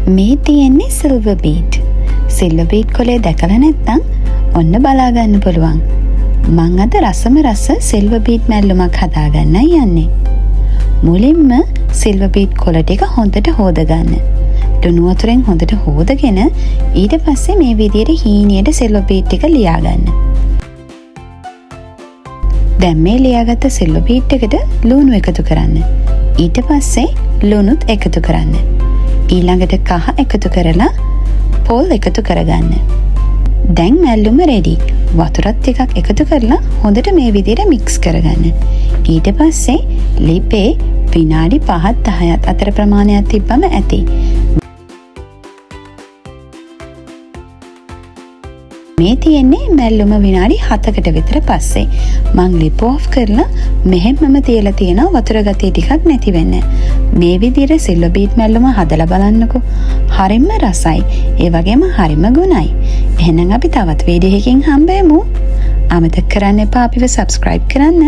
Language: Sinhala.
මේ තියෙන්නේ සිල්වර් බීට්. සිල්වර් බීට් කොලේ දැකලා නැත්නම් ඔන්න බලාගන්න පුළුවන්. මං අද රසම රස සිල්වර් බීට් මැල්ලුමක් හදාගන්නයි යන්නේ. මුලින්ම සිල්වර් බීට් කොළ ටික හොඳට හොදගන්න. ලුණු වතුරෙන් හොඳට හොදගෙන ඊට පස්සේ මේ විදිහට හීනියට සිල්වර් බීට් ටික ලියාගන්න. දැන් මේ ලියාගත්ත සිල්වර් බීට් එකට ලුණු එකතු කරන්න. ඊට පස්සේ ලුණුත් එකතු කරන්න. ඊළඟට කහ එකතු කරලා පොල් එකතු කරගන්න. දැන් මැල්ලුම රෙඩි. වතුරත් ටිකක් එකතු කරලා හොඳට මේ විදිහට මික්ස් කරගන්න. ඊට පස්සේ ලිපේ විනාඩි 5-10ක් අතර ප්‍රමාණයක් තිබ්බම ඇති. මේ තියෙන්නේ මැල්ලුම විනාඩි 7කට විතර පස්සේ. මං ලිප් ඔෆ් කරලා මෙහෙමම තියලා තියෙනවා වතුර ගතිය ටිකක් නැති වෙන්න. මේ විදිහට සිල්වර් බීට් මැල්ලුම හදලා බලන්නකෝ. හරිම රසයි. ඒ වගේම හරිම ගුණයි. එහෙනම් අපි තවත් වීඩියෝ එකකින් හම්බෙමු. අමතක කරන්න එපා අපිව subscribe කරන්න.